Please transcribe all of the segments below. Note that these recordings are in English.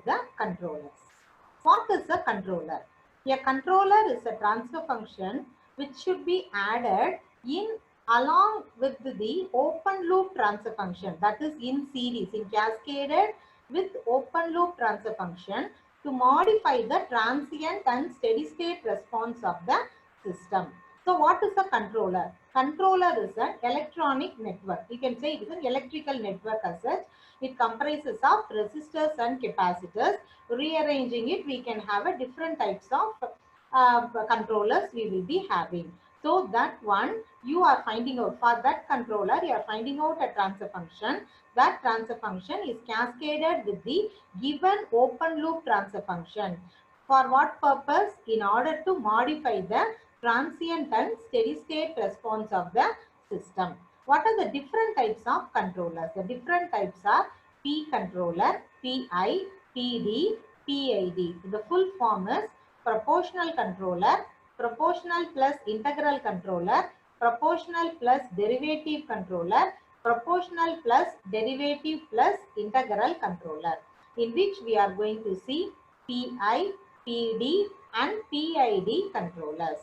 the controllers. What is a controller? A controller is a transfer function which should be added in along with the open loop transfer function, that is in series, in cascaded with open loop transfer function to modify the transient and steady state response of the system. So what is a controller? Controller is an electronic network. You can say it is an electrical network as such. It comprises of resistors and capacitors. Rearranging it, we can have a different types of controllers we will be having. So that one you are finding out, for that controller you are finding out a transfer function. That transfer function is cascaded with the given open loop transfer function. For what purpose? In order to modify the transient and steady state response of the system. What are the different types of controllers? The different types are P controller, PI, PD, PID. The full form is proportional controller, proportional plus integral controller, proportional plus derivative controller, proportional plus derivative plus integral controller, in which we are going to see PI, PD and PID controllers.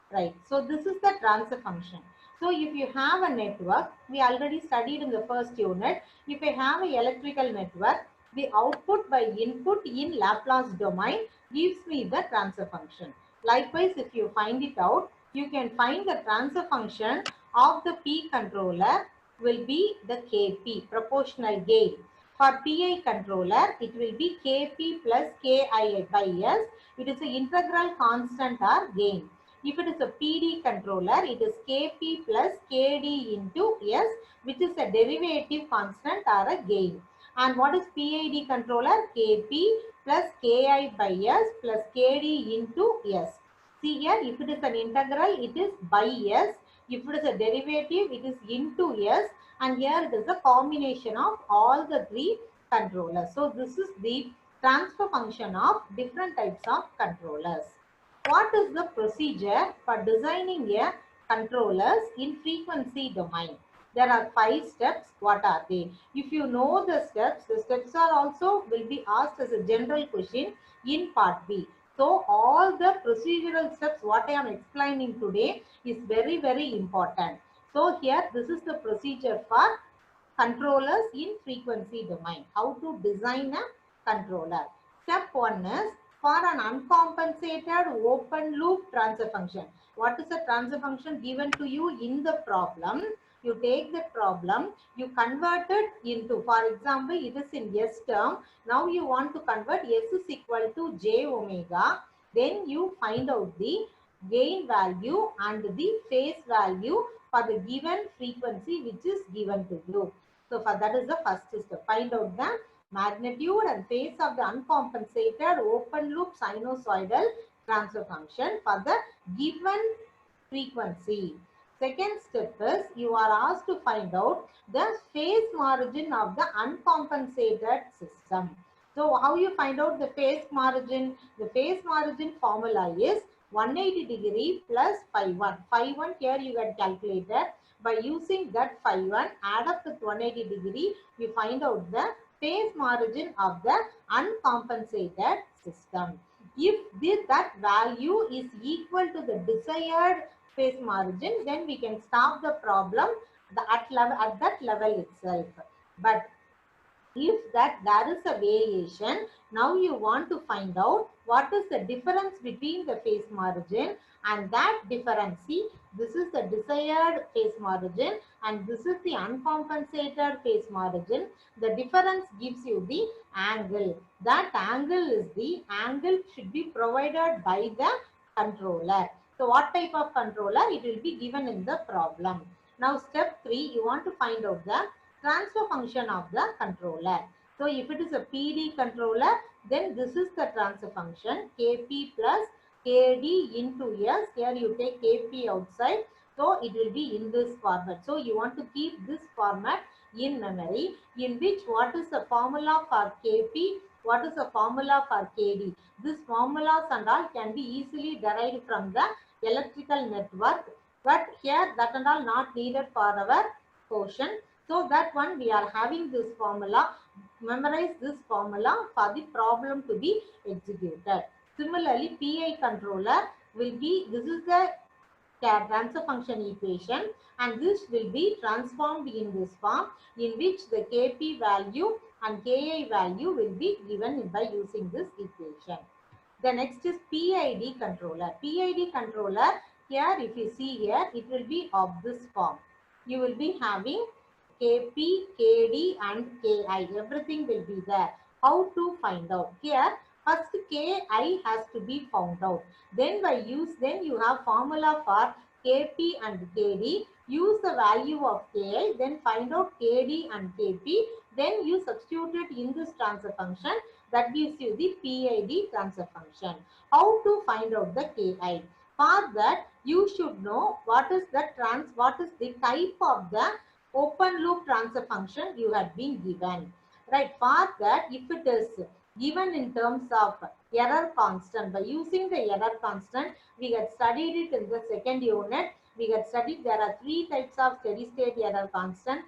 Right. So this is the transfer function. So if you have a network, we already studied in the first unit, if you have an electrical network, the output by input in Laplace domain gives me the transfer function. Likewise, if you find it out, you can find the transfer function of the P controller will be the Kp, proportional gain. For PI controller, it will be Kp plus Ki by S. It is an integral constant or gain. If it is a PD controller, it is Kp plus Kd into S, which is a derivative constant or a gain. And what is PID controller? Kp plus Ki by S plus Kd into S. See here, if it is an integral, it is by S. If it is a derivative, it is into S. And here it is a combination of all the three controllers. So this is the transfer function of different types of controllers. What is the procedure for designing a controllers in frequency domain? There are 5 steps. What are they? If you know the steps are also will be asked as a general question in part B. So all the procedural steps what I am explaining today is very, very important. So here this is the procedure for controllers in frequency domain. How to design a controller. Step 1 is for an uncompensated open loop transfer function. What is the transfer function given to you in the problem? You take the problem, you convert it into, for example, it is in S term. Now you want to convert S is equal to J omega. Then you find out the gain value and the phase value for the given frequency which is given to you. So for that is the first step. Find out the magnitude and phase of the uncompensated open loop sinusoidal transfer function for the given frequency. Second step is you are asked to find out the phase margin of the uncompensated system. So how you find out the phase margin? The phase margin formula is 180 degree plus phi 1. Phi 1 here you get calculated. By using that phi 1, add up with 180 degree, you find out the phase margin of the uncompensated system. If that value is equal to the desired phase margin, then we can stop the problem at that level itself. But if that there is a variation, now you want to find out what is the difference between the phase margin and that difference. See, this is the desired phase margin and this is the uncompensated phase margin. The difference gives you the angle. That angle is the angle should be provided by the controller. So what type of controller? It will be given in the problem. Now step 3, you want to find out the transfer function of the controller. So if it is a PD controller, then this is the transfer function Kp plus Kd into S. Here you take Kp outside. So it will be in this format. So you want to keep this format in memory, in which what is the formula for Kp, what is the formula for Kd. These formulas and all can be easily derived from the electrical network. But here that and all not needed for our portion. So that one we are having this formula, memorize this formula for the problem to be executed. Similarly, PI controller will be, this is the transfer function equation, and this will be transformed in this form, in which the Kp value and Ki value will be given by using this equation. The next is PID controller. PID controller, here if you see here, it will be of this form. You will be having Kp, Kd and Ki. Everything will be there. How to find out? Here, first Ki has to be found out. Then then you have formula for Kp and Kd. Use the value of Ki, then find out Kd and Kp. Then you substitute it in this transfer function. That gives you the PID transfer function. How to find out the Ki? For that, you should know what is the type of the open loop transfer function you have been given. Right. For that, if it is given in terms of error constant, by using the error constant, we had studied it in the second unit. We had studied there are three types of steady state error constant.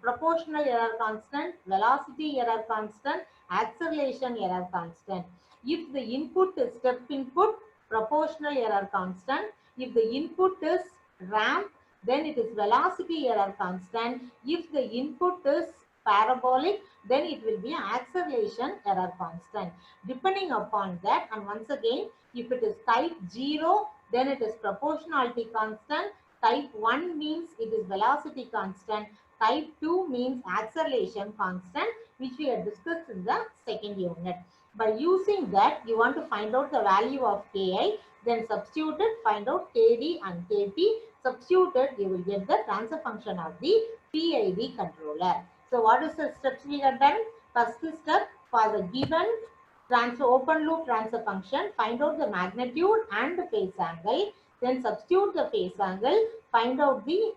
Proportional error constant, velocity error constant, acceleration error constant. If the input is step input, proportional error constant. If the input is ramp, then it is velocity error constant. If the input is parabolic, then it will be acceleration error constant. Depending upon that, and once again, if it is type 0, then it is proportionality constant. Type 1 means it is velocity constant. Type 2 means acceleration constant, which we had discussed in the second unit. By using that, you want to find out the value of Ki, then substitute it, find out Kd and Kp. Substituted, you will get the transfer function of the PID controller. So what is the steps we have done? First step, for the given open loop transfer function, find out the magnitude and the phase angle. Then substitute the phase angle, find out the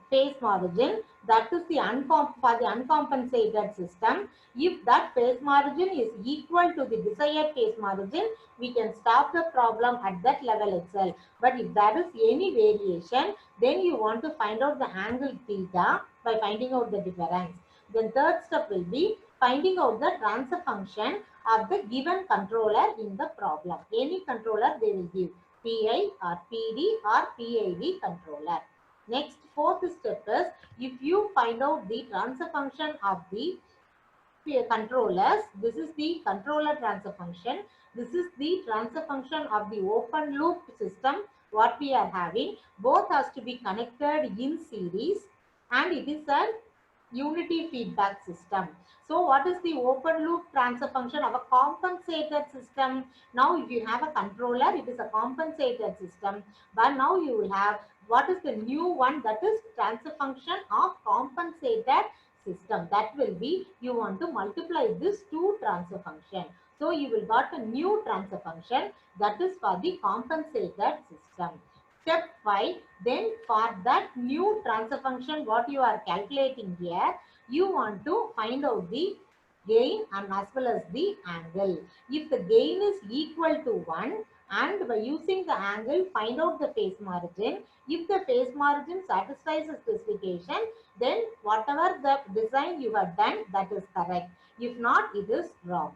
phase margin, that is the for the uncompensated system. If that phase margin is equal to the desired phase margin, we can stop the problem at that level itself. But if there is any variation, then you want to find out the angle theta by finding out the difference. Then third step will be finding out the transfer function of the given controller in the problem. Any controller they will give, PI or PD or PID controller. Next, fourth step is, if you find out the transfer function of the controllers, this is the controller transfer function. This is the transfer function of the open loop system, what we are having. Both has to be connected in series, and it is a unity feedback system. So what is the open loop transfer function of a compensated system? Now if you have a controller, it is a compensated system. But now you will have, what is the new one? That is transfer function of compensated system. That will be, you want to multiply this two transfer function. So you will got a new transfer function, that is for the compensated system. Step 5, then for that new transfer function what you are calculating here, you want to find out the gain and as well as the angle. If the gain is equal to 1, and by using the angle find out the phase margin. If the phase margin satisfies the specification, then whatever the design you have done, that is correct. If not, it is wrong.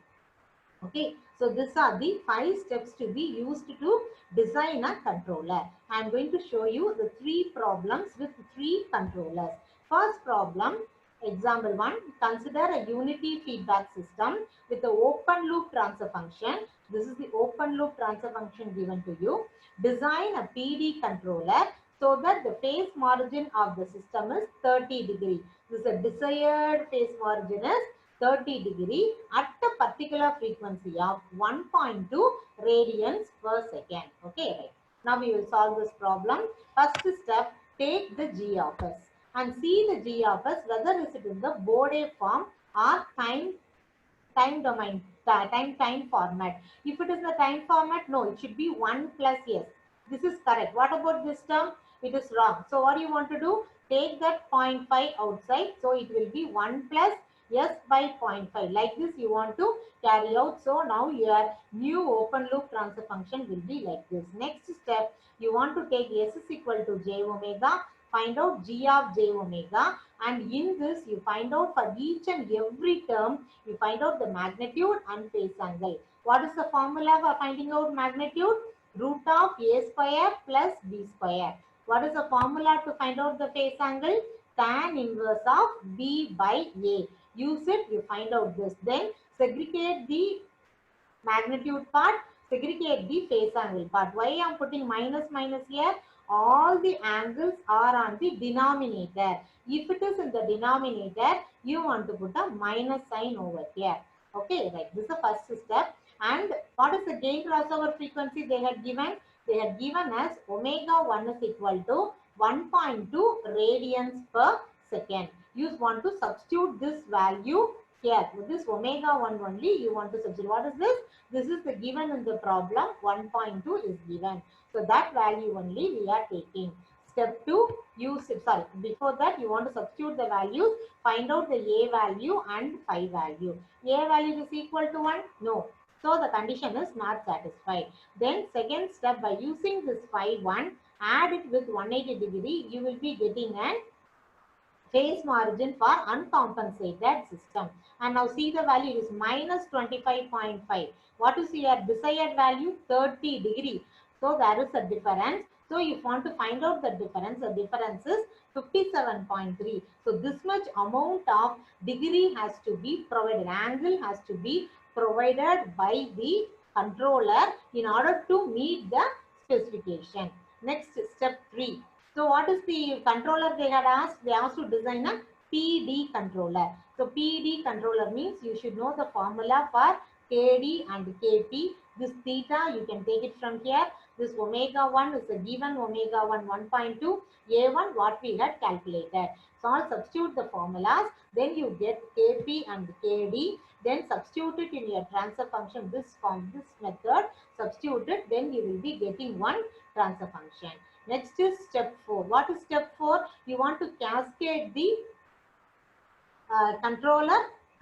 Okay, so these are the 5 steps to be used to design a controller. I am going to show you the 3 problems with 3 controllers. First problem, example 1, consider a unity feedback system with the open loop transfer function. This is the open loop transfer function given to you. Design a PD controller so that the phase margin of the system is 30 degree. This is a desired phase margin is 30 degree at a particular frequency of 1.2 radians per second. Okay, right. Now we will solve this problem. First step, take the G of S and see the G of S whether is it in the Bode form or time domain, time format. If it is the time format, no, it should be 1 plus S. This is correct. What about this term? It is wrong. So what do you want to do? Take that 0.5 outside. So it will be 1 plus S by 0.5. Like this you want to carry out. So now your new open loop transfer function will be like this. Next step, you want to take S is equal to J omega. find out g of j omega, and in this you find out for each and every term, you find out the magnitude and phase angle. What is the formula for finding out magnitude? Root of a square plus b square. What is the formula to find out the phase angle? Tan inverse of b by a. Use it, you find out this. Then segregate the magnitude part, segregate the phase angle part. Why I am putting minus minus here? All the angles are on the denominator. If it is in the denominator, you want to put a minus sign over here. Okay, right. This is the first step. And what is the gain crossover frequency they had given? They had given us omega 1 is equal to 1.2 radians per second. You want to substitute this value here. With this omega 1 only, you want to substitute. What is this? This is the given in the problem. 1.2 is given. So that value only we are taking. Step 2, use it. Sorry, before that you want to substitute the values. Find out the A value and phi value. A value is equal to 1? No. So the condition is not satisfied. Then second step, by using this phi 1, add it with 180 degree, you will be getting an phase margin for uncompensated system. And now see the value is minus 25.5. What is your desired value? 30 degree. So there is a difference. So if you want to find out the difference is 57.3. So this much amount of degree has to be provided. Angle has to be provided by the controller in order to meet the specification. Next, step 3. So what is the controller they had asked? They asked to design a PD controller. So PD controller means you should know the formula for KD and KP. This theta, you can take it from here. This omega 1 is a given omega 1 1.2. A1 what we had calculated. So I'll substitute the formulas. Then you get KP and KD. Then substitute it in your transfer function. This method. Substitute it. Then you will be getting one transfer function. Next is step 4. What is step 4? You want to cascade the controller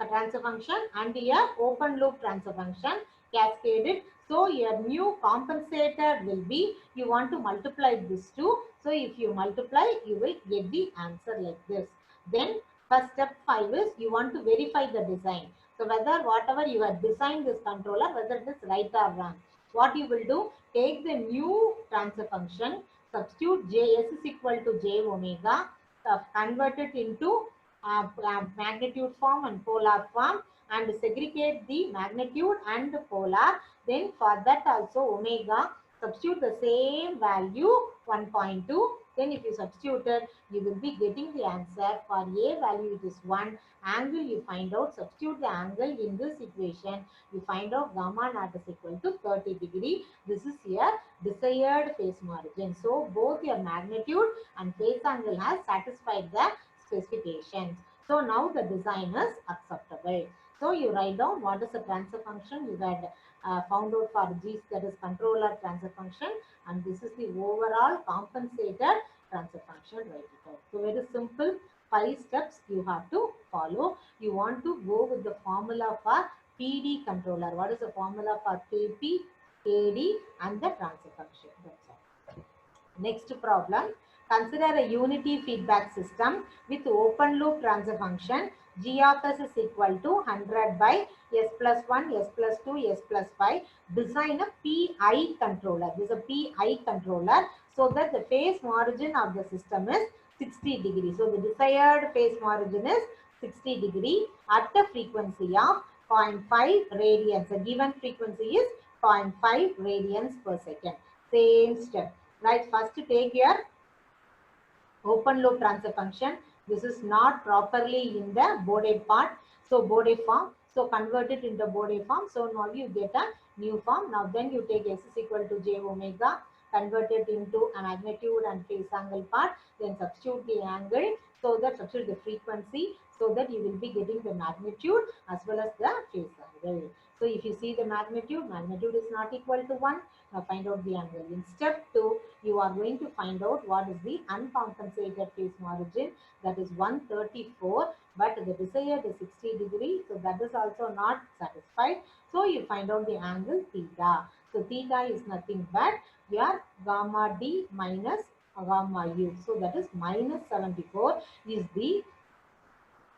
transfer function and your open loop transfer function cascaded. So your new compensator will be, you want to multiply this two. So if you multiply, you will get the answer like this. Then first step 5 is you want to verify the design. So whether whatever you have designed this controller, whether it is right or wrong. What you will do, take the new transfer function, substitute Js is equal to j omega, convert it into magnitude form and polar form, and segregate the magnitude and the polar. Then for that also omega, substitute the same value 1.2. Then if you substitute it, you will be getting the answer. For A value it is 1. Angle you find out, substitute the angle in this equation. You find out gamma naught is equal to 30 degree. This is your desired phase margin. So both your magnitude and phase angle has satisfied the specifications. So now the design is acceptable. So you write down what is the transfer function you had found out for G, that is controller transfer function, and this is the overall compensator transfer function. Write it out. So very simple, 5 steps you have to follow. You want to go with the formula for PD controller. What is the formula for KP, KD and the transfer function? That's all. Next problem. Consider a unity feedback system with open loop transfer function. G of s is equal to 100 by s plus 1, s plus 2, s plus 5. Design a PI controller. This is a PI controller so that the phase margin of the system is 60 degrees. So the desired phase margin is 60 degree at the frequency of 0.5 radians. The given frequency is 0.5 radians per second. Same step. Right, first take your open loop transfer function. This is not properly in the Bode part. So Bode form. So convert it into Bode form. So now you get a new form. Now then you take s is equal to j omega, convert it into a magnitude and phase angle part. Then substitute the angle. So that substitute the frequency. So that you will be getting the magnitude as well as the phase angle. So if you see the magnitude is not equal to 1. Now find out the angle. In step 2, you are going to find out what is the uncompensated phase margin, that is 134, but the desired is 60 degree. So that is also not satisfied. So you find out the angle theta. So theta is nothing but your gamma d minus gamma u. So that is minus 74 is the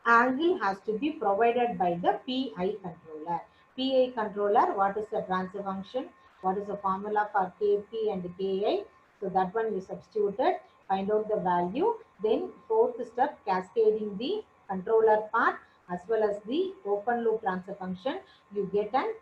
angle has to be provided by the PI controller. PI controller, what is the transfer function? What is the formula for Kp and Ki? So that one you substituted, find out the value. Then fourth step, cascading the controller part as well as the open loop transfer function. You get an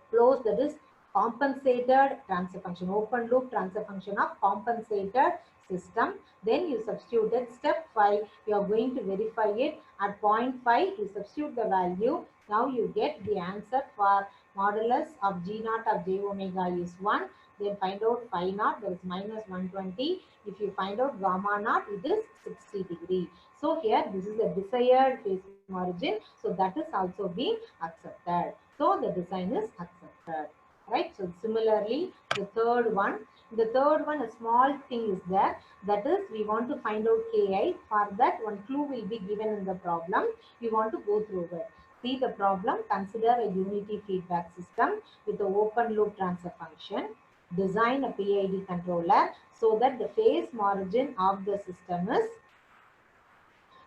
closed, that is compensated transfer function, open loop transfer function of compensated system. Then you substituted step 5, you are going to verify it at point 5, you substitute the value. Now you get the answer for modulus of G naught of j omega is 1. Then find out phi naught, that is minus 120. If you find out gamma naught, it is 60 degree. So here this is the desired phase origin. So that is also being accepted. So the design is accepted, right? So similarly, the third one, a small thing is there. That is, we want to find out Ki. For that, one clue will be given in the problem. You want to go through it. See the problem. Consider a unity feedback system with the open loop transfer function. Design a PID controller so that the phase margin of the system is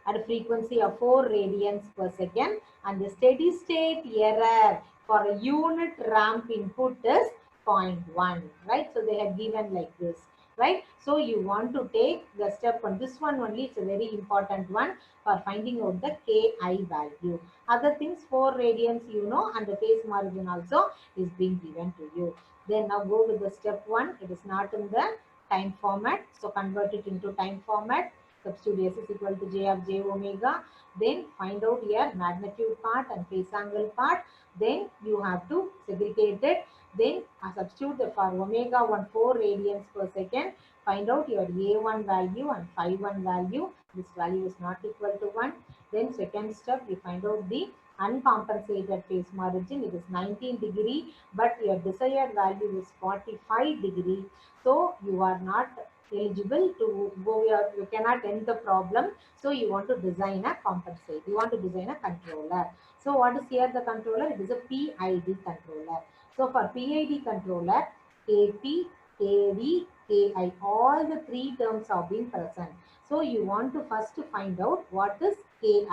at a frequency of 4 radians per second, and the steady state error for a unit ramp input is 0.1, right? So they have given like this, right? So you want to take the step on this one only. It's a very important one for finding out the Ki value. Other things 4 radians you know, and the phase margin also is being given to you. Then now go with the step 1. It is not in the time format, so convert it into time format. Substitute S is equal to J of J omega. Then find out here magnitude part and phase angle part. Then you have to segregate it. Then substitute the for omega 1 4 radians per second. Find out your A1 value and phi 1 value. This value is not equal to 1. Then second step, you find out the uncompensated phase margin. It is 19 degree, but your desired value is 45 degree. So you are not eligible to go, you cannot end the problem. So you want to design a compensate, you want to design a controller. So what is here the controller? It is a PID controller. So for PID controller, Kp, Kv, Ki, all the three terms are being present. So you want to first find out what is Ki.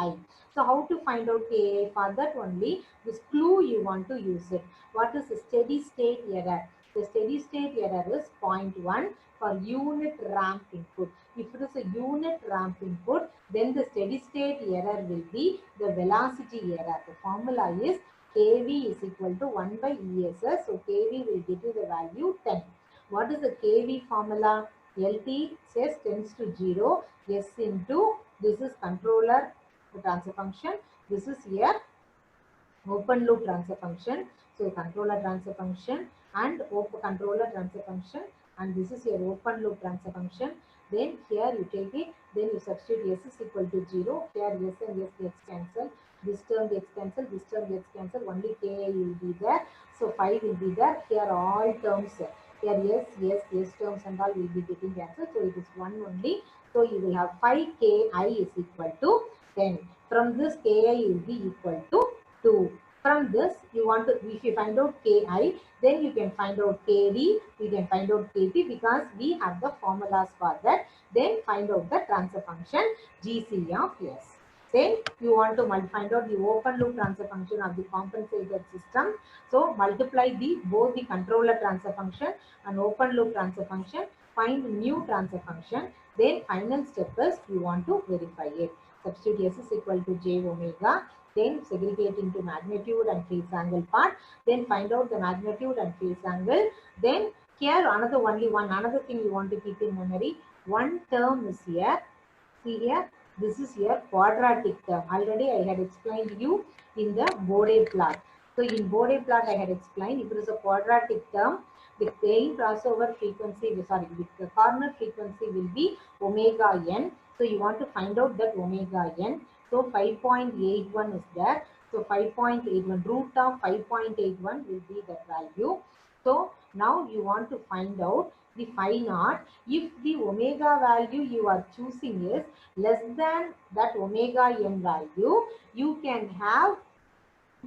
So how to find out Ki? For that only this clue you want to use it. What is the steady state error? The steady state error is 0.1 for unit ramp input. If it is a unit ramp input, then the steady state error will be the velocity error. The formula is Kv is equal to 1 by ESS. So Kv will give you the value 10. What is the Kv formula? LT says tends to 0. S into, this is controller transfer function. This is here open loop transfer function. So controller transfer function and controller transfer function, and this is your open loop transfer function. Then here you take it, then you substitute S is equal to 0. Here S and S gets cancelled. This term gets cancelled. This term gets cancelled. Only Ki will be there. So phi will be there. Here all terms. Here S terms and all will be getting cancelled. So it is 1 only. So you will have phi Ki is equal to 10. From this Ki will be equal to 2. From this, you want to, if you find out Ki, then you can find out Kd, you can find out Kp, because we have the formulas for that. Then find out the transfer function Gc of S. Then you want to find out the open loop transfer function of the compensated system. So multiply both the controller transfer function and open loop transfer function. Find new transfer function. Then final step is you want to verify it. Substitute S is equal to J omega. Then segregate into magnitude and phase angle part. Then find out the magnitude and phase angle. Then here another thing you want to keep in memory. One term is here. See here, this is your quadratic term. Already I had explained you in the Bode plot. So in Bode plot I had explained if it is a quadratic term, the gain crossover frequency, the corner frequency will be omega n. So you want to find out that omega n. So 5.81 is there. So 5.81, root of 5.81 will be that value. So now you want to find out the phi naught. If the omega value you are choosing is less than that omega n value, you can have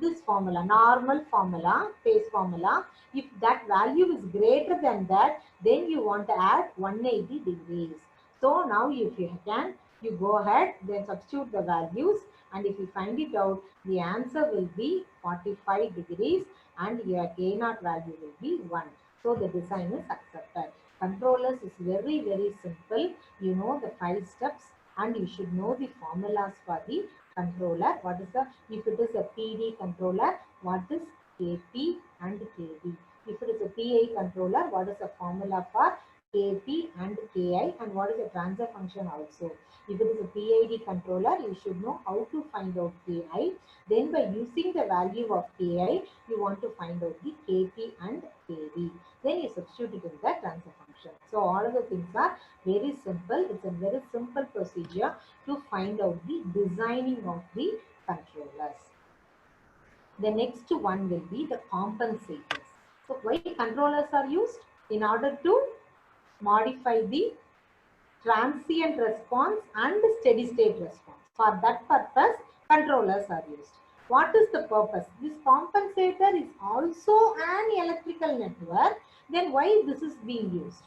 this formula, normal formula, phase formula, if that value is greater than that, then you want to add 180 degrees. So now if you can, you go ahead, then substitute the values, and if you find it out, the answer will be 45 degrees and your K0 value will be 1. So the design is accepted. Controllers is very, very simple. You know the 5 steps and you should know the formulas for the controller. What is the, if it is a PD controller, what is KP and KD? If it is a PI controller, what is the formula for KP and KI, and what is the transfer function also? If it is a PID controller, you should know how to find out KI. Then by using the value of KI, you want to find out the KP and KD. Then you substitute it in the transfer function. So all of the things are very simple. It's a very simple procedure to find out the designing of the controllers. The next one will be the compensators. So why controllers are used? In order to modify the transient response and steady state response. For that purpose, controllers are used. What is the purpose? This compensator is also an electrical network. Then why this is being used?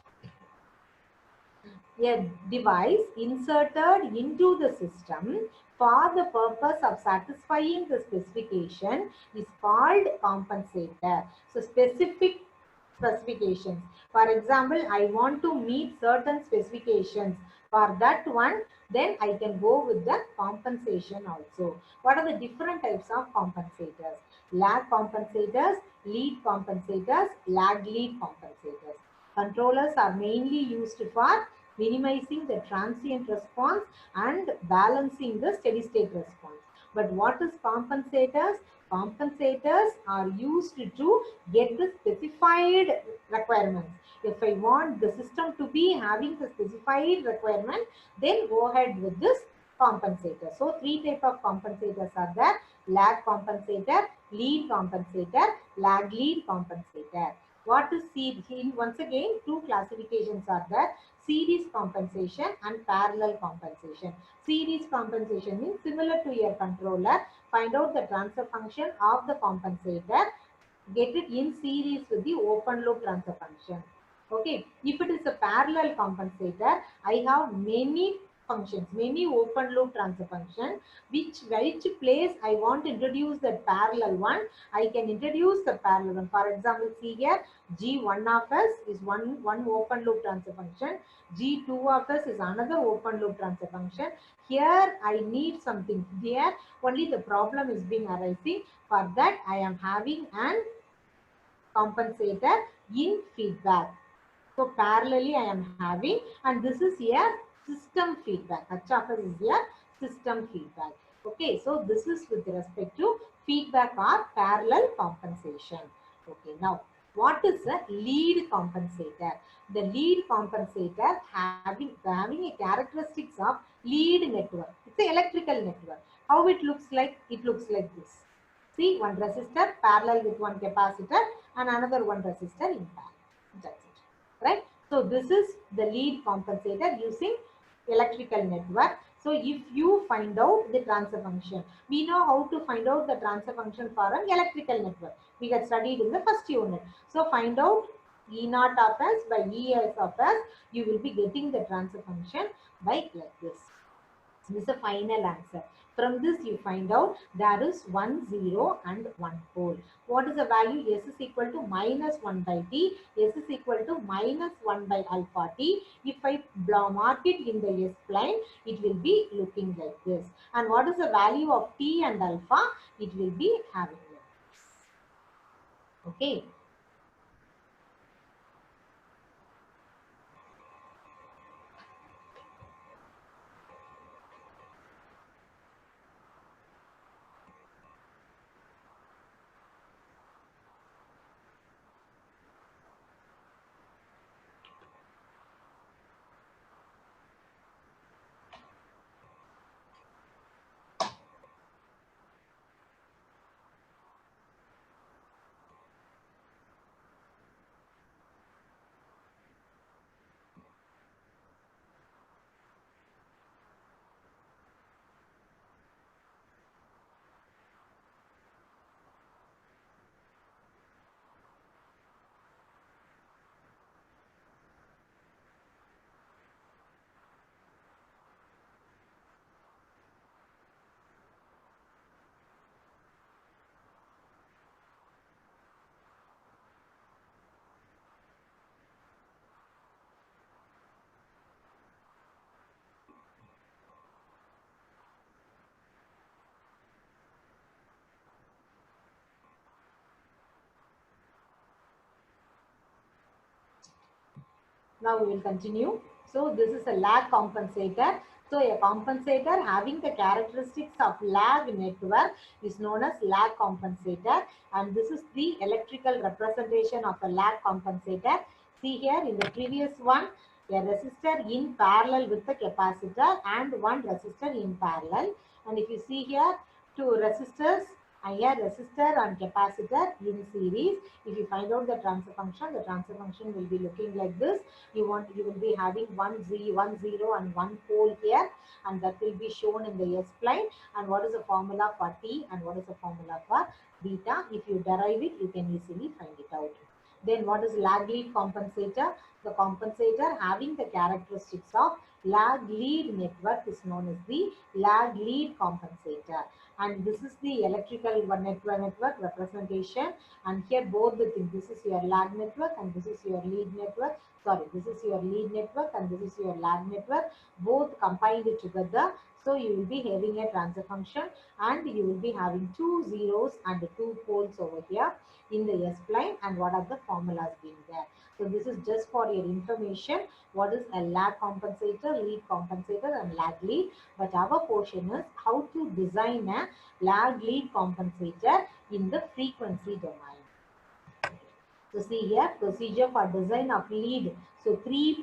A device inserted into the system for the purpose of satisfying the specification is called compensator. So specific specifications. For example, I want to meet certain specifications. For that one, then I can go with the compensation also. What are the different types of compensators? Lag compensators, lead compensators, lag lead compensators. Controllers are mainly used for minimizing the transient response and balancing the steady state response. But what is compensators? Compensators are used to get the specified requirements. If I want the system to be having the specified requirement, then go ahead with this compensator. So three type of compensators are there: lag compensator, lead compensator, lag lead compensator. What is series? Once again, two classifications are there: series compensation and parallel compensation. Series compensation means similar to your controller. Find out the transfer function of the compensator, get it in series with the open loop transfer function. Okay, if it is a parallel compensator, I have many functions, many open loop transfer function, which place I want to introduce the parallel one, I can introduce the parallel one. For example, see here, G1 of S is one open loop transfer function, G2 of S is another open loop transfer function. Here I need something. Here only the problem is being arising. For that I am having an compensator in feedback. So parallelly I am having, and this is here system feedback. H of S is here system feedback. Okay, so this is with respect to feedback or parallel compensation. Okay, now what is a lead compensator? The lead compensator having a characteristics of lead network. It's an electrical network. How it looks like? It looks like this. See, one resistor parallel with one capacitor and another one resistor in parallel. That's it. Right? So this is the lead compensator using electrical network. So if you find out the transfer function, we know how to find out the transfer function for an electrical network. We had studied in the first unit. So find out E naught of S by ES of S. You will be getting the transfer function by like this. This is the final answer. From this you find out there is 1 0 and 1 pole. What is the value? S is equal to minus 1 by T. S is equal to minus 1 by alpha T. If I mark it in the S plane, it will be looking like this. And what is the value of T and alpha? It will be having like this. Okay. Now we will continue. So this is a lag compensator. So a compensator having the characteristics of lag network is known as lag compensator, and this is the electrical representation of a lag compensator. See here in the previous one, a resistor in parallel with the capacitor and one resistor in parallel. And if you see here, two resistors, and here resistor and capacitor in series. If you find out the transfer function will be looking like this. You will be having one zero and one pole here, and that will be shown in the S plane. And what is the formula for T and what is the formula for beta? If you derive it, you can easily find it out. Then what is lag lead compensator? The compensator having the characteristics of lag lead network is known as the lag lead compensator. And this is the electrical network representation. And here both the things, this is your lag network and this is your lead network. Sorry, this is your lead network and this is your lag network. Both combined together. So you will be having a transfer function and you will be having two zeros and two poles over here in the S plane, and what are the formulas being there. So this is just for your information. What is a lag compensator, lead compensator and lag lead. But our portion is how to design a lag lead compensator in the frequency domain. So see here, procedure for design of lead. So three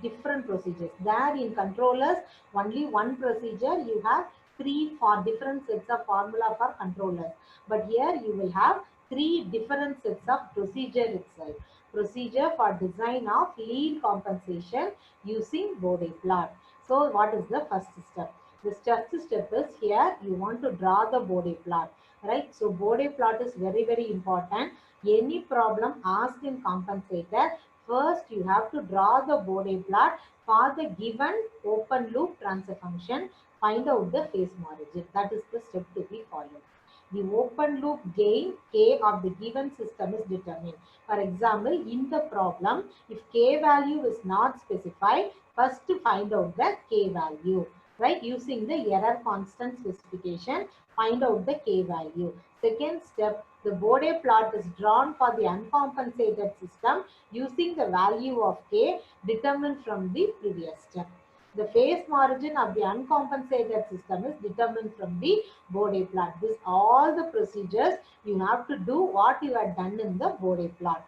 different procedures. There in controllers, only one procedure. You have three for different sets of formula for controllers. But here you will have three different sets of procedure itself. Procedure for design of lead compensation using Bode plot. So what is the first step? The first step is here you want to draw the Bode plot, right? So Bode plot is very important. Any problem asked in compensator, first you have to draw the Bode plot for the given open loop transfer function. Find out the phase margin. That is the step to be followed. The open loop gain K of the given system is determined. For example, in the problem, if K value is not specified, first find out the K value, right? Using the error constant specification, find out the K value. Second step, the Bode plot is drawn for the uncompensated system using the value of K determined from the previous step. The phase margin of the uncompensated system is determined from the Bode plot. This all the procedures you have to do what you have done in the Bode plot.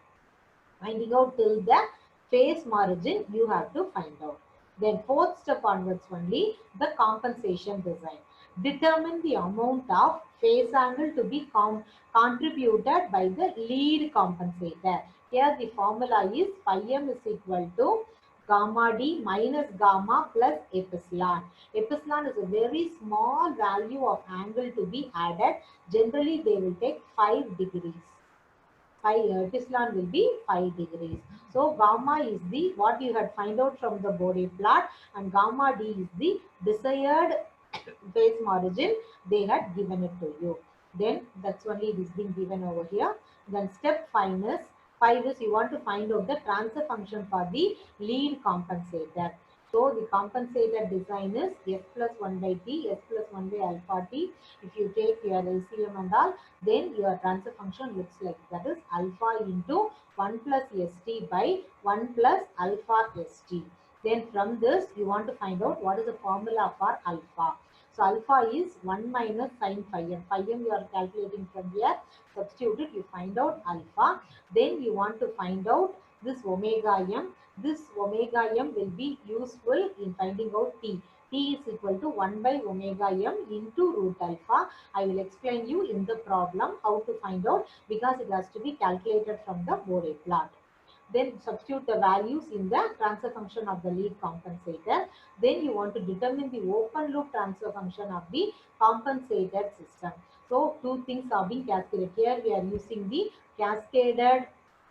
Finding out till the phase margin you have to find out. Then fourth step onwards only the compensation design. Determine the amount of phase angle to be contributed by the lead compensator. Here the formula is phi m is equal to gamma d minus gamma plus epsilon. Epsilon is a very small value of angle to be added. Generally they will take 5 degrees. Epsilon will be 5 degrees. So gamma is the what you had find out from the Bode plot, and gamma d is the desired phase margin they had given it to you. Then that's only it is being given over here. Then step 5 is you want to find out the transfer function for the lead compensator. So the compensator design is S plus 1 by T, S plus 1 by alpha T. If you take your LCM and all, then your transfer function looks like that is alpha into 1 plus st by 1 plus alpha st. Then from this you want to find out what is the formula for alpha. So alpha is 1 minus sin phi m. Phi m you are calculating from here. Substitute it, you find out alpha. Then you want to find out this omega m. This omega m will be useful in finding out t. T is equal to 1 by omega m into root alpha. I will explain you in the problem how to find out because it has to be calculated from the Bode plot. Then substitute the values in the transfer function of the lead compensator. Then you want to determine the open loop transfer function of the compensated system. So two things are being cascaded. Here we are using the cascaded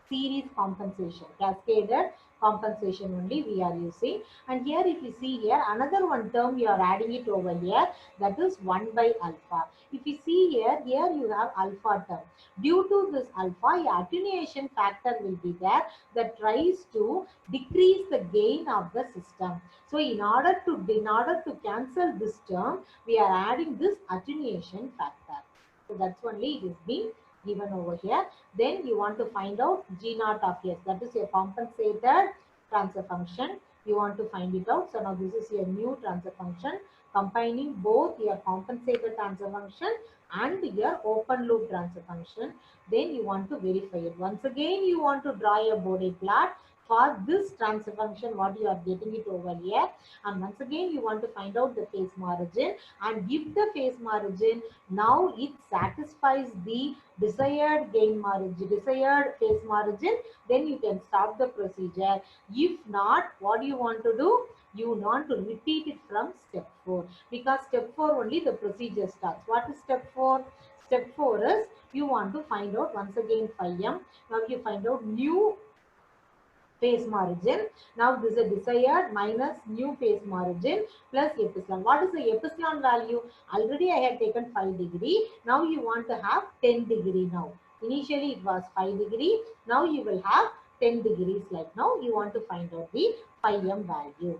series compensation. Cascaded compensation only we are using. And here if you see here another one term you are adding it over here, that is 1 by alpha. If you see here you have alpha term. Due to this alpha, attenuation factor will be there that tries to decrease the gain of the system. So in order to cancel this term, we are adding this attenuation factor. So that's only it is being given over here. Then you want to find out G naught of S, that is your compensator transfer function. You want to find it out. So now this is your new transfer function combining both your compensated transfer function and your open loop transfer function. Then you want to verify it. Once again, you want to draw a Bode plot for this transfer function, what you are getting it over here. And once again, you want to find out the phase margin. And if the phase margin, now it satisfies the desired gain margin, desired phase margin, then you can stop the procedure. If not, what do you want to do? You want to repeat it from step 4, because step 4 only the procedure starts. What is step 4? Step 4 is you want to find out once again phi m. Now you find out new phase margin. Now this is a desired minus new phase margin plus epsilon. What is the epsilon value? Already I had taken 5 degree. Now you want to have 10 degree now. Initially it was 5 degree. Now you will have 10 degrees like now. You want to find out the phi m value.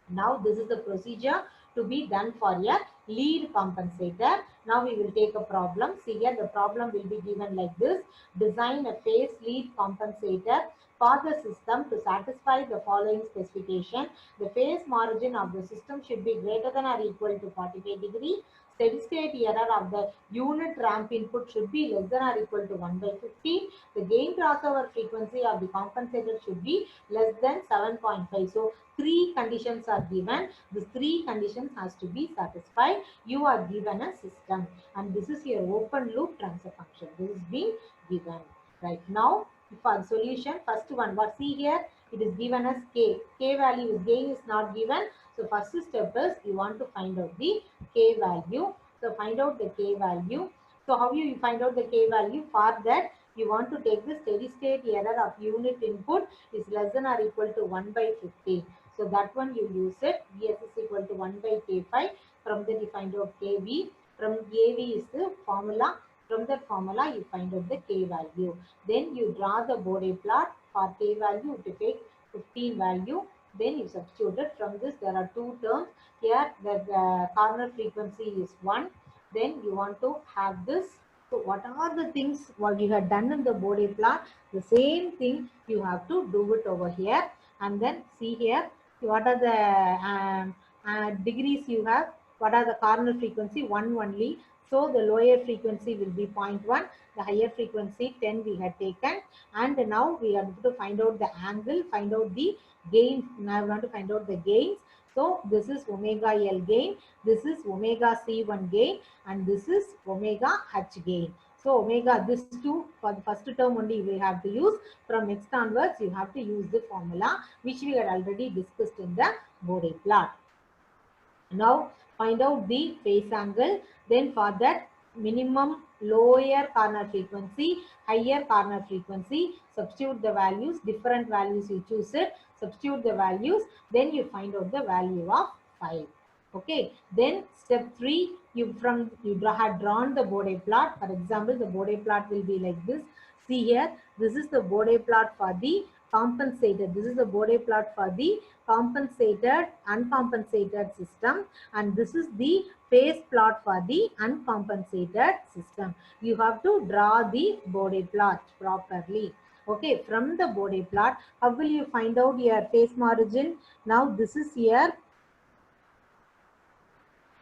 Now this is the procedure to be done for a lead compensator. Now we will take a problem. See here, the problem will be given like this. Design a phase lead compensator for the system to satisfy the following specification. The phase margin of the system should be greater than or equal to 45 degree. Steady state error of the unit ramp input should be less than or equal to 1 by 50. The gain crossover frequency of the compensator should be less than 7.5. So 3 conditions are given. These 3 conditions has to be satisfied. You are given a system, and this is your open loop transfer function. This is being given. Right now, for solution, first one, what see here, it is given as k. K value is gain is not given. So first step is you want to find out the k value. So find out the k value. So how you find out the k value? For that, you want to take the steady state error of unit input is less than or equal to 1 by 50. So that one you use it. Vs is equal to 1 by k5. From that you find out kV. From kV is the formula. From that formula you find out the k value. Then you draw the Bode plot for k value to take 15 value. Then you substitute it. From this there are 2 terms. Here the corner frequency is 1. Then you want to have this. So what are the things what you have done in the Bode plot? The same thing you have to do it over here. And then see here what are the degrees you have, what are the corner frequency, 1 only. So the lower frequency will be 0.1, the higher frequency 10 we had taken. And now we are going to find out the angle, find out the gain. Now we want to find out the gains. So this is omega L gain, this is omega C1 gain, and this is omega H gain. So omega, this two for the first term only we have to use. From next onwards, you have to use the formula which we had already discussed in the Bode plot. Now find out the phase angle. Then for that, minimum lower corner frequency, higher corner frequency, substitute the values, different values you choose it, substitute the values, then you find out the value of 5. Okay, then step 3, you had drawn the Bode plot. For example, the Bode plot will be like this. See here, this is the Bode plot for the compensated. This is the Bode plot for the compensated, uncompensated system, and this is the phase plot for the uncompensated system. You have to draw the Bode plot properly. Okay, from the Bode plot, how will you find out your phase margin? Now this is your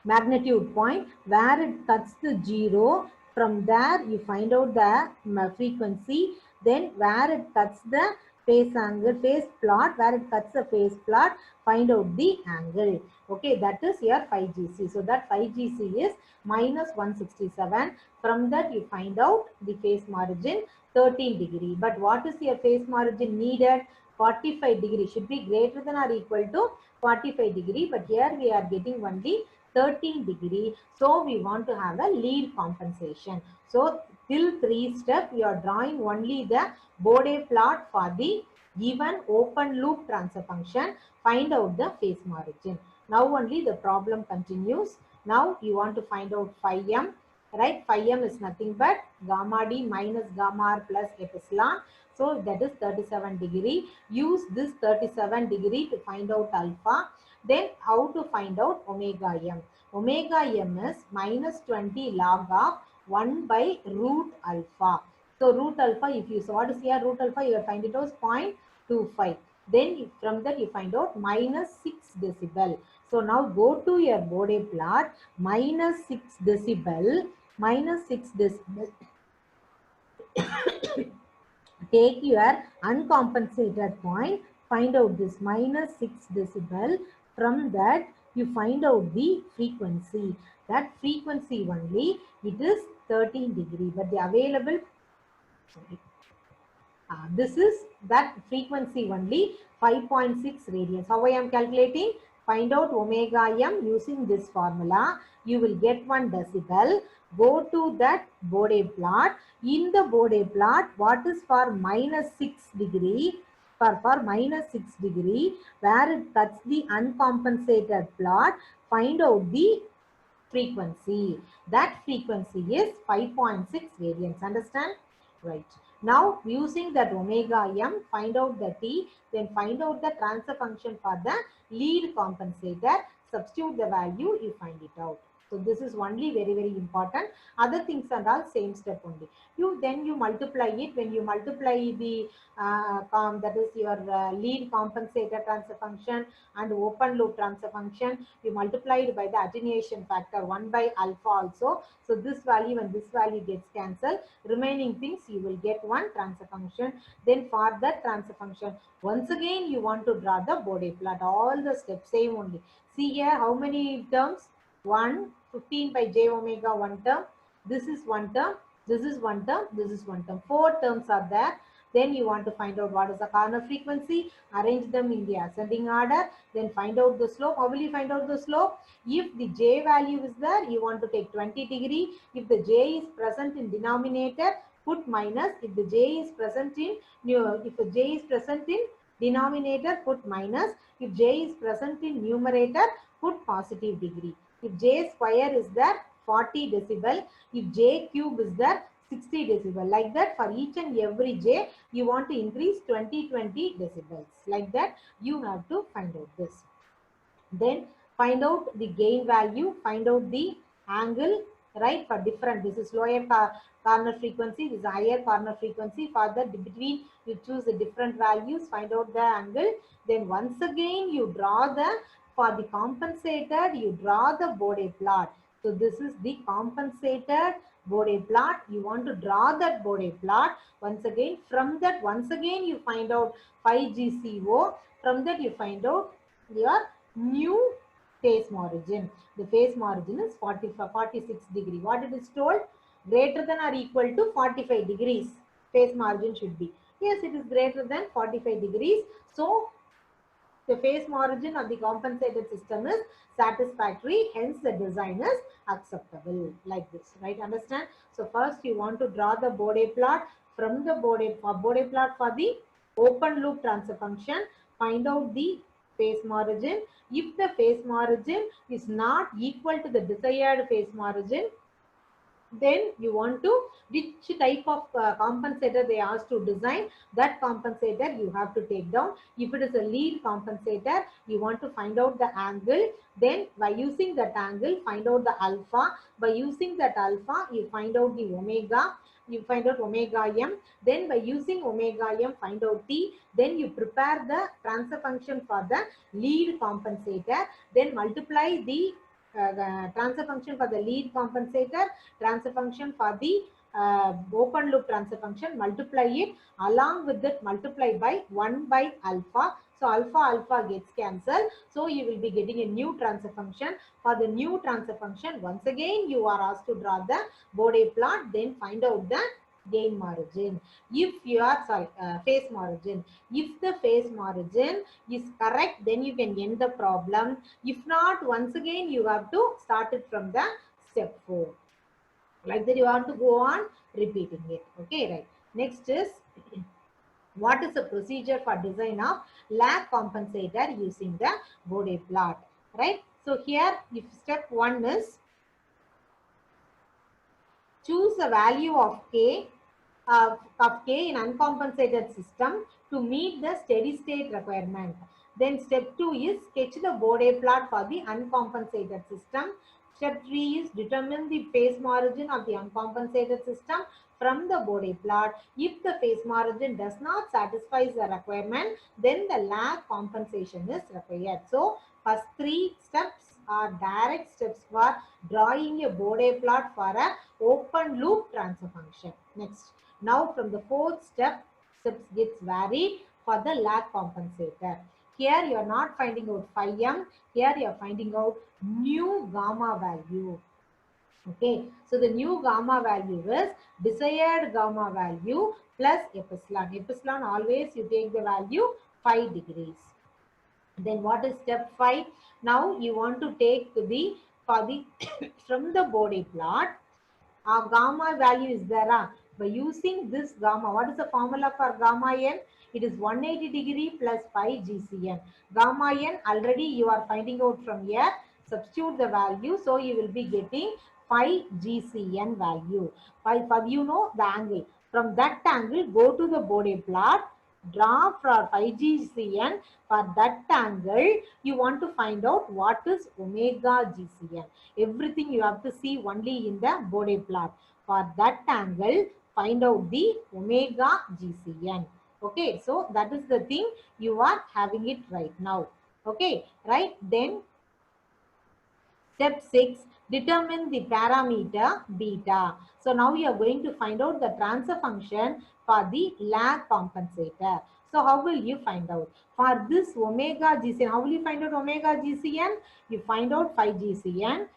magnitude point where it cuts the 0. From there you find out the frequency. Then where it cuts the phase angle, phase plot, where it cuts the phase plot, find out the angle. Okay, that is your 5GC. So that 5GC is minus 167. From that you find out the phase margin 13 degree. But what is your phase margin needed? 45 degree, should be greater than or equal to 45 degree. But here we are getting only 13 degree. So we want to have a lead compensation. So till 3 step, you are drawing only the Bode plot for the given open loop transfer function. Find out the phase margin. Now only the problem continues. Now you want to find out phi m. Right? Phi m is nothing but gamma d minus gamma r plus epsilon. So that is 37 degree. Use this 37 degree to find out alpha. Then how to find out omega m? Omega m is minus 20 log of 1 by root alpha. So root alpha, if you saw what is here root alpha, you will find it as 0.25. Then from that you find out minus 6 decibel. So now go to your Bode plot, minus 6 decibel, minus 6 decibel. Take your uncompensated point, find out this minus 6 decibel. From that, you find out the frequency. That frequency only, it is 13 degree, but the available, sorry, this is that frequency only 5.6 radians. How I am calculating? Find out omega m using this formula. You will get 1 decibel. Go to that Bode plot. In the Bode plot, what is for minus 6 degree? For minus 6 degree, where it cuts the uncompensated plot, find out the frequency. That frequency is 5.6 radians. Understand? Right. Now using that omega m, find out the t, then find out the transfer function for the lead compensator, substitute the value, you find it out. So this is only very important. Other things are all same step only. Then you multiply it. When you multiply the that is your lead compensator transfer function and open loop transfer function, you multiply it by the attenuation factor 1 by alpha also. So this value and this value gets cancelled. Remaining things you will get one transfer function. Then for that transfer function, once again you want to draw the Bode plot. All the steps same only. See here how many terms? 1, 15 by j omega, one term. This is one term. This is one term. This is one term. 4 terms are there. Then you want to find out what is the corner frequency, arrange them in the ascending order, then find out the slope. How will you find out the slope? If the j value is there, you want to take 20 degree. If the j is present in denominator, put minus. If the j is present in denominator, put minus. If j is present in numerator, put positive degree. If j square is there, 40 decibel. If j cube is there, 60 decibel. Like that, for each and every j, you want to increase 20 decibels. Like that, you have to find out this. Then find out the gain value, find out the angle, right? For different, this is lower corner frequency, this is higher corner frequency. For the between, you choose the different values, find out the angle. Then once again, you draw the, for the compensated, you draw the Bode plot. So this is the compensated Bode plot. You want to draw that Bode plot. Once again, from that, once again, you find out 5GCO. From that, you find out your new phase margin. The phase margin is 46 degree. What it is told? Greater than or equal to 45 degrees. Phase margin should be. Yes, it is greater than 45 degrees. So the phase margin of the compensated system is satisfactory, hence the design is acceptable, like this, right? Understand? So first you want to draw the Bode plot. From the Bode plot for the open loop transfer function, find out the phase margin. If the phase margin is not equal to the desired phase margin, then you want to, which type of compensator they asked to design, that compensator you have to take down. If it is a lead compensator, you want to find out the angle. Then by using that angle, find out the alpha. By using that alpha, you find out the omega. You find out omega m. Then by using omega m, find out t. Then you prepare the transfer function for the lead compensator. Then multiply the transfer function for the lead compensator, transfer function for the open loop transfer function, multiply it, along with that multiply by 1 by alpha. So alpha gets cancelled. So you will be getting a new transfer function. For the new transfer function, once again you are asked to draw the Bode plot, then find out the gain margin. If you are phase margin. If the phase margin is correct, then you can end the problem. If not, once again you have to start it from the step 4. Like that, you want to go on repeating it. Okay, right. Next is what is the procedure for design of lag compensator using the Bode plot, right? So here, if step 1 is choose a value of k in uncompensated system to meet the steady state requirement. Then step 2 is sketch the Bode plot for the uncompensated system. Step 3 is determine the phase margin of the uncompensated system. from the body plot. If the phase margin does not satisfy the requirement, then the lag compensation is required. So first three steps are direct steps for drawing a body plot for a open loop transfer function. Next, now from the fourth step, steps gets varied for the lag compensator. Here you are not finding out phi m, here you are finding out new gamma value. Okay, so the new gamma value is desired gamma value plus epsilon. Epsilon always you take the value 5 degrees. Then what is step 5? Now you want to take the for the from the body plot. Our gamma value is there. By using this gamma, what is the formula for gamma n? It is 180 degree plus 5 GCN. Gamma n already you are finding out from here. Substitute the value. So you will be getting 5 GCN value. 5 you know the angle. From that angle, go to the body plot. Draw for 5 GCN. For that angle, you want to find out what is omega GCN. Everything you have to see only in the body plot. For that angle, find out the omega GCN. Okay, so that is the thing you are having it right now. Okay, right? Then step 6, determine the parameter beta. So now you are going to find out the transfer function for the lag compensator. So how will you find out? For this omega GCN, how will you find out omega GCN? You find out 5 GCN.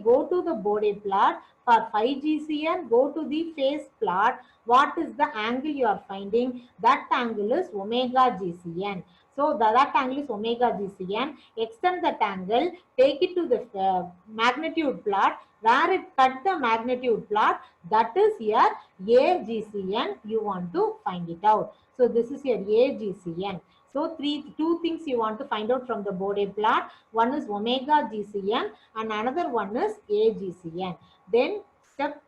Go to the body plot. For 5 GCN, go to the phase plot. What is the angle you are finding? That angle is omega GCN. So that angle is omega GCN. Extend that angle, take it to the magnitude plot. Where it cut the magnitude plot, that is here AGCN. You want to find it out. So this is your AGCN. So two things you want to find out from the body plot. One is omega GCN and another one is AGCN. Then step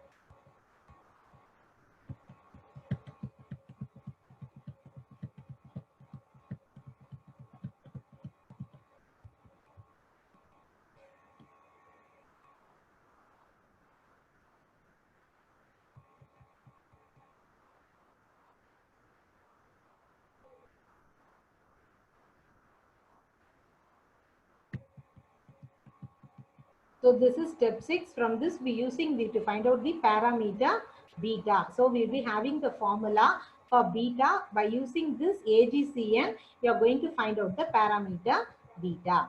So this is step 6. From this we using the to find out the parameter beta. So we'll be having the formula for beta. By using this AGCN, you are going to find out the parameter beta.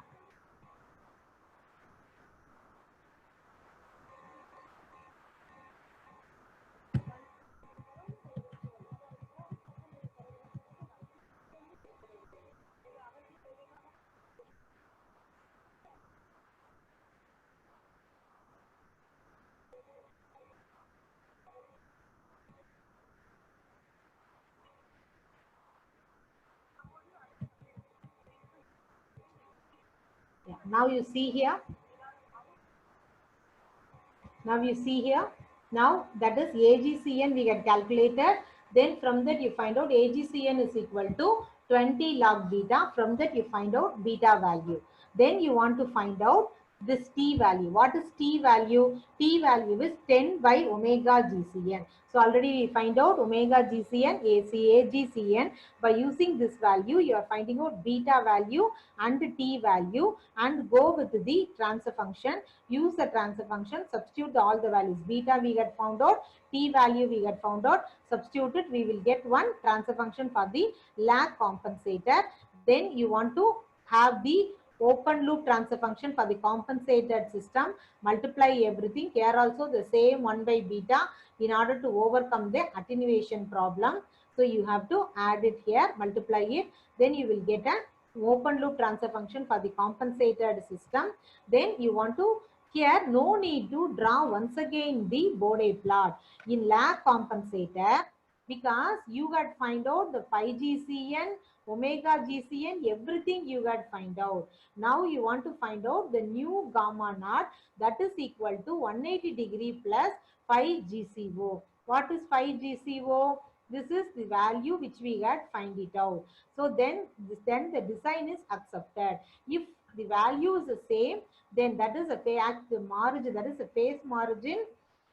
Yeah. Now you see here. Now you see here. Now that is AGCN we get calculated. Then from that you find out AGCN is equal to 20 log beta. From that you find out beta value. Then you want to find out this T value. What is T value? T value is 10 by omega GCN. So already we find out omega GCN, AGCN. By using this value, you are finding out beta value and T value and go with the transfer function. Use the transfer function, substitute all the values. Beta we get found out, T value we get found out, substitute it, we will get one transfer function for the lag compensator. Then you want to have the open loop transfer function for the compensated system. Multiply everything. Here also the same 1 by beta in order to overcome the attenuation problem. So you have to add it here, multiply it. Then you will get an open loop transfer function for the compensated system. Then you want to here, no need to draw once again the body plot in lag compensator because you got find out the 5 GCN, omega GCN, everything you got find out. Now you want to find out the new gamma naught that is equal to 180 degree plus 5 GCO. What is 5 GCO? This is the value which we got find it out. So then the design is accepted. If the value is the same, then that is a phase margin, that is a phase margin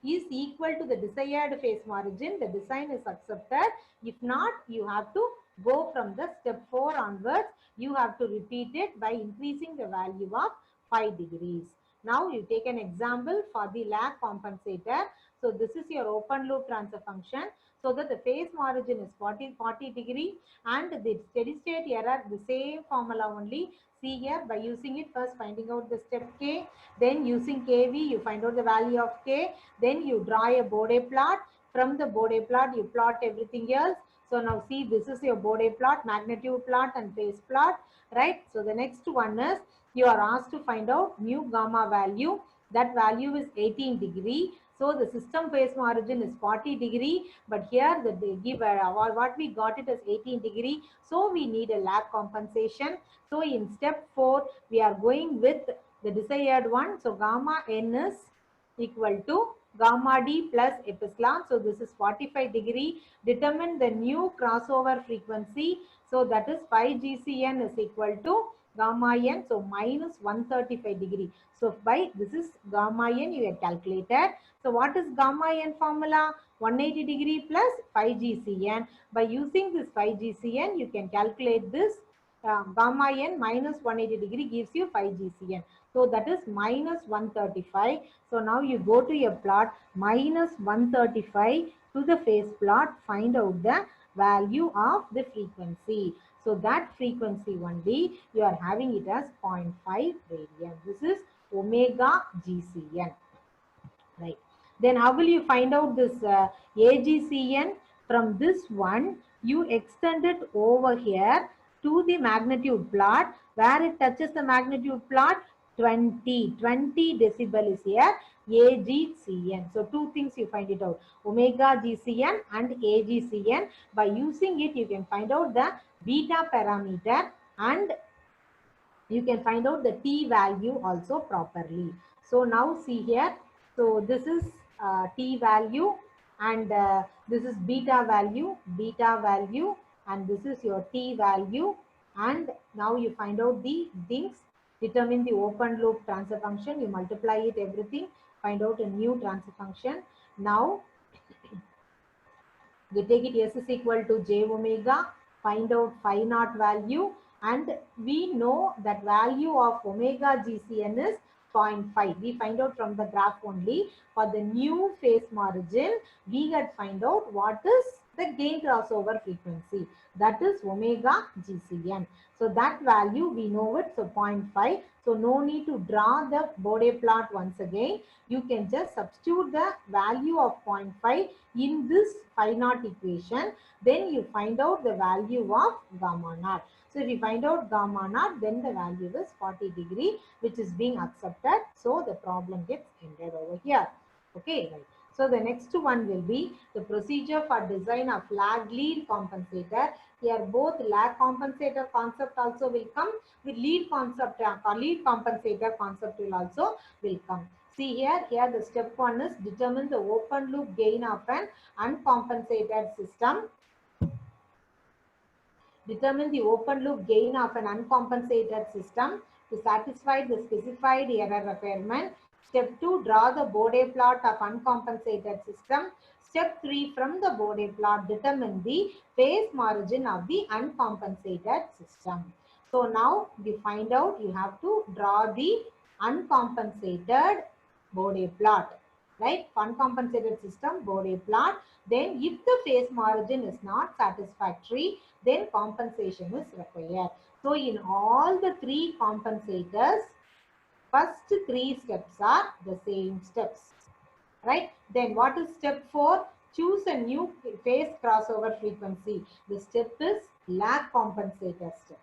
is equal to the desired phase margin, the design is accepted. If not, you have to go from the step 4 onwards. You have to repeat it by increasing the value of 5 degrees. Now you take an example for the lag compensator. So this is your open loop transfer function. So that the phase margin is 40 degree and the steady state error, the same formula only. See here, by using it, first finding out the step K, then using KV, you find out the value of K, then you draw a Bode plot. From the Bode plot, you plot everything else. So now see, this is your Bode plot, magnitude plot and phase plot, right? So the next one is, you are asked to find out mu gamma value. That value is 18 degree. So the system phase margin is 40 degree, but here they give what we got it as 18 degree. So we need a lag compensation. So in step 4, we are going with the desired one. So gamma n is equal to gamma d plus epsilon. So this is 45 degree. Determine the new crossover frequency. So that is 5 GCN is equal to gamma n. So minus 135 degree. So by this is gamma n you have calculated. So what is gamma n formula? 180 degree plus 5 GCN. By using this 5 GCN, you can calculate this gamma n minus 180 degree gives you 5 GCN. So that is minus 135. So now you go to your plot minus 135 to the phase plot, find out the value of the frequency. So that frequency only you are having it as 0.5 radian. This is omega GCN, right? Then how will you find out this AGCN? From this one, you extend it over here to the magnitude plot. Where it touches the magnitude plot, 20 decibel is here, AGCN. So two things you find it out, omega GCN and AGCN. By using it, you can find out the beta parameter and you can find out the T value also properly. So now see here, so this is T value and this is beta value, and this is your T value. And now you find out the things, determine the open loop transfer function, you multiply it everything, find out a new transfer function. Now we take it S is equal to j omega, find out phi naught value, and we know that value of omega GCN is 0.5. We find out from the graph only. For the new phase margin, we had find out what is the gain crossover frequency. That is omega GCN. So that value we know it, so 0.5. So no need to draw the Bode plot once again. You can just substitute the value of 0.5 in this phi naught equation. Then you find out the value of gamma naught. So if you find out gamma naught, then the value is 40 degree, which is being accepted. So the problem gets ended over here. Okay, right. So the next one will be the procedure for design of lag lead compensator. Here both lag compensator concept also will come, with lead concept, lead compensator concept will also will come. See here the step 1 is determine the open loop gain of an uncompensated system. Determine the open loop gain of an uncompensated system to satisfy the specified error requirement. Step 2, draw the Bode plot of uncompensated system. Step 3, from the Bode plot, determine the phase margin of the uncompensated system. So now we find out, you have to draw the uncompensated Bode plot, right? Uncompensated system Bode plot. Then if the phase margin is not satisfactory, then compensation is required. So in all the three compensators, first three steps are the same steps, right? Then what is step 4? Choose a new phase crossover frequency. The step is lag compensator step.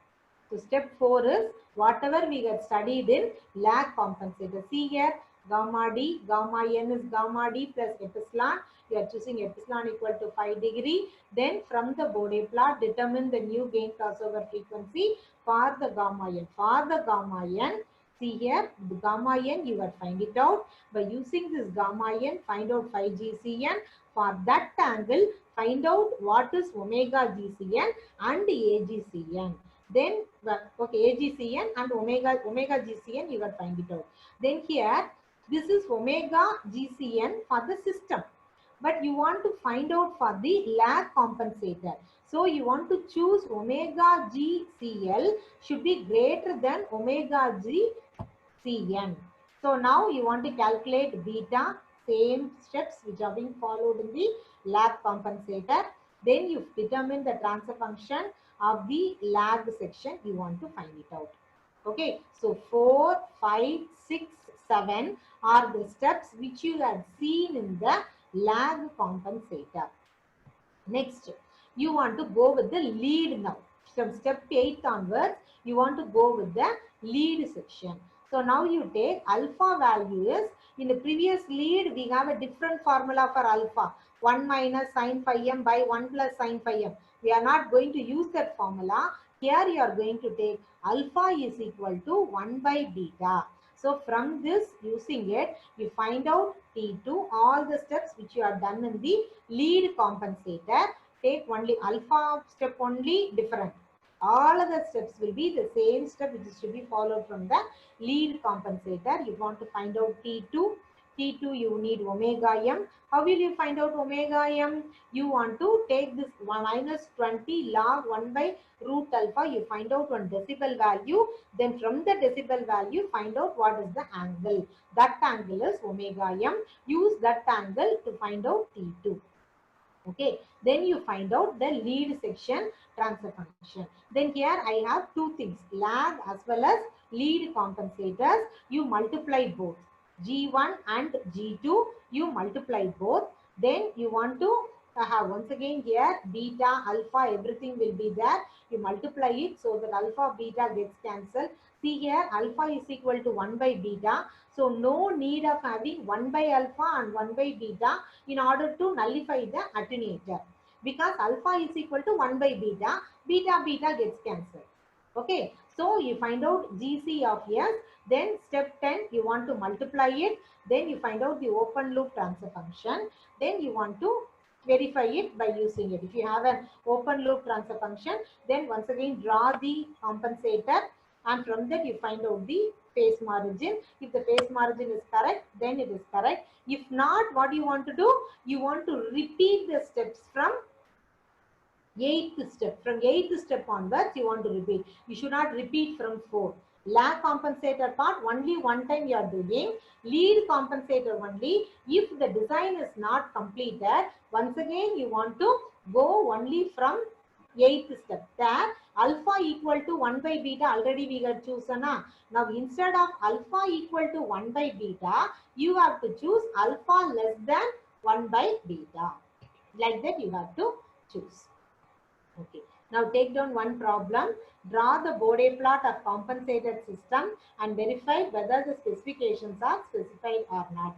So step 4 is whatever we had studied in lag compensator. See here, gamma d, gamma n is gamma d plus epsilon. You are choosing epsilon equal to 5 degree. Then from the Bode plot, determine the new gain crossover frequency for the gamma n. For the gamma n, see here, the gamma n, you will find it out. By using this gamma n, find out 5 GCN. For that angle, find out what is omega GCN and AGCN. Then, okay, AGCN and omega GCN, you will find it out. Then here, This is omega GCN for the system. But you want to find out for the lag compensator. So you want to choose omega GCL should be greater than omega GCN. So now you want to calculate beta, same steps which are being followed in the lag compensator. Then you determine the transfer function of the lag section. You want to find it out. Okay, so 4, 5, 6, 7 are the steps which you have seen in the lag compensator. Next, you want to go with the lead now. From step 8 onwards, you want to go with the lead section. So now you take alpha value is, in the previous lead, we have a different formula for alpha. 1 minus sine phi m by 1 plus sine phi m. We are not going to use that formula. Here you are going to take alpha is equal to 1 by beta. So from this, using it, you find out T2, all the steps which you have done in the lead compensator. Take only alpha step only different. All of the steps will be the same step which is to be followed from the lead compensator. You want to find out T2. T2 you need omega m. How will you find out omega m? You want to take this minus 20 log 1 by root alpha. You find out one decibel value. Then from the decibel value, find out what is the angle. That angle is omega m. Use that angle to find out T2. Okay, then you find out the lead section transfer function. Then here I have two things, lag as well as lead compensators. You multiply both G1 and G2. You multiply both. Then you want to have once again here beta, alpha, everything will be there. You multiply it so that alpha, beta gets cancelled. See here alpha is equal to 1 by beta. So no need of having 1 by alpha and 1 by beta in order to nullify the attenuator, because alpha is equal to 1 by beta, beta gets cancelled. Okay, so you find out GC of S, then step 10 you want to multiply it, then you find out the open loop transfer function, then you want to verify it by using it. If you have an open loop transfer function, then once again draw the compensator, and from that you find out the phase margin. If the phase margin is correct, then it is correct. If not, what you want to do? You want to repeat the steps from 8th step. From 8th step onwards, you want to repeat. You should not repeat from 4. Lag compensator part only one time you are doing. Lead compensator only. If the design is not completed, once again you want to go only from 8th step. There alpha equal to 1 by beta already we got chosen. Now instead of alpha equal to 1 by beta, you have to choose alpha less than 1 by beta. Like that you have to choose. Okay. Now take down one problem. Draw the Bode plot of compensated system and verify whether the specifications are specified or not.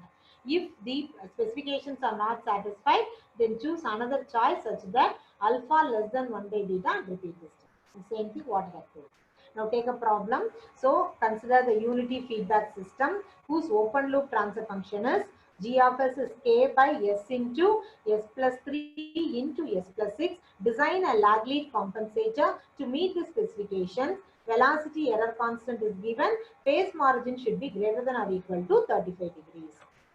If the specifications are not satisfied, then choose another choice such that alpha less than 1 by beta and repeat this step. Same thing what I told. Now take a problem. So consider the unity feedback system whose open loop transfer function is G of S is K by S into S plus 3 into S plus 6. Design a lag lead compensator to meet the specifications. Velocity error constant is given. Phase margin should be greater than or equal to 35 degrees.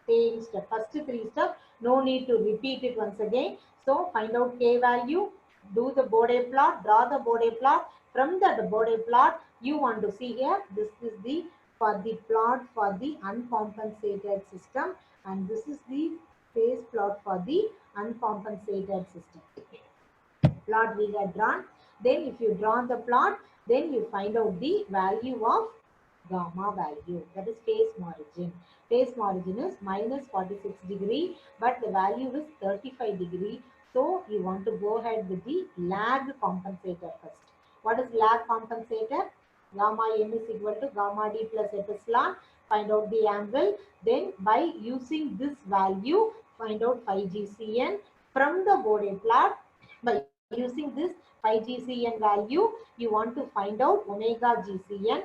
Same step. First 3 steps. No need to repeat it once again. So find out K value. Do the Bode plot. Draw the Bode plot. From the Bode plot, you want to see here. This is the for the plot for the uncompensated system, and this is the phase plot for the uncompensated system. Plot we have drawn. Then if you draw the plot, then you find out the value of gamma value, that is phase margin. Phase margin is minus 46 degree, but the value is 35 degree. So you want to go ahead with the lag compensator first. What is lag compensator? Gamma m is equal to gamma d plus epsilon. Find out the angle. Then by using this value, find out phi GCN. From the Bode plot, by using this phi GCN value, you want to find out omega GCN.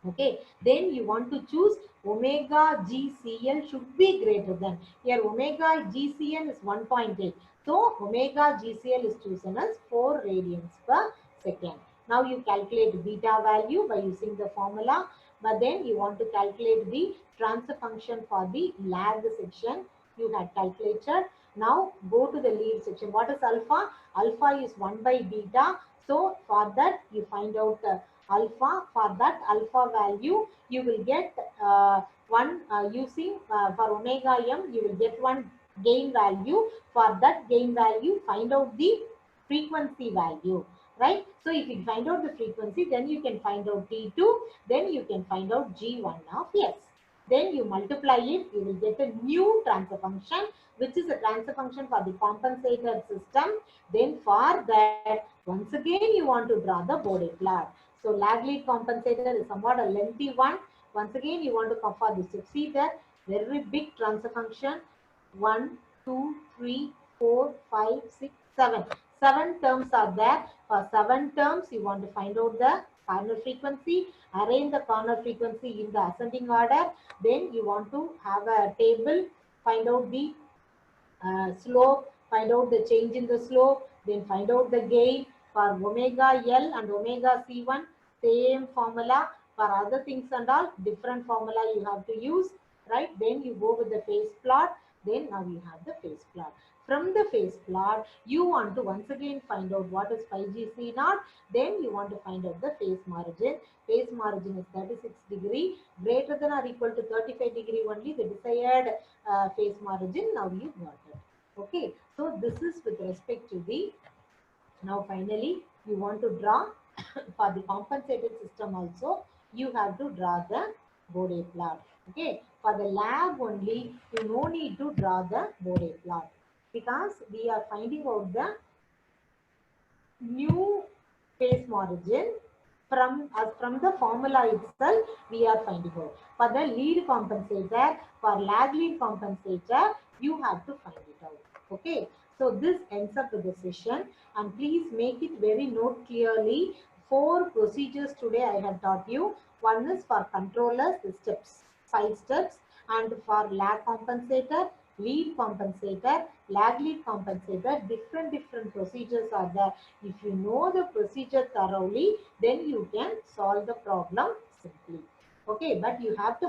Okay, then you want to choose omega GCL should be greater than. Here omega GCN is 1.8. So omega GCL is chosen as 4 radians per second. Now you calculate beta value by using the formula. but then you want to calculate the transfer function for the lag section. You had calculated. Now go to the lead section. What is alpha? Alpha is 1 by beta. So for that you find out alpha. For that alpha value you will get one using for omega m you will get one gain value. For that gain value find out the frequency value, right? So if you find out the frequency, then you can find out T2, then you can find out G1 of S. Then you multiply it, you will get a new transfer function, which is a transfer function for the compensator system. Then for that, once again you want to draw the Bode plot. So lag lead compensator is somewhat a lengthy one. Once again you want to come for this. You see that very big transfer function. 1, 2, 3, 4, 5, 6, 7. 7 terms are there. For 7 terms, you want to find out the corner frequency, arrange the corner frequency in the ascending order. Then you want to have a table, find out the slope, find out the change in the slope, then find out the gain for omega L and omega C1, same formula. For other things and all, different formula you have to use, right? Then you go with the phase plot, then now you have the phase plot. From the phase plot, you want to once again find out what is 5GC naught, then you want to find out the phase margin. Phase margin is 36 degree, greater than or equal to 35 degree only, the desired phase margin, now you got it. Okay, so this is with respect to the, now finally you want to draw for the compensated system also, you have to draw the Bode plot. Okay, for the lab only, you no need to draw the Bode plot because we are finding out the new phase margin from the formula itself we are finding out. For the lead compensator, for lag lead compensator, you have to find it out. Okay, so this ends up with the session, and please make it very note clearly. 4 procedures today I have taught you. One is for controllers, the steps, 5 steps, and for lag compensator, lead compensator, lag lead compensator, different procedures are there. If you know the procedure thoroughly, then you can solve the problem simply. Okay, but you have to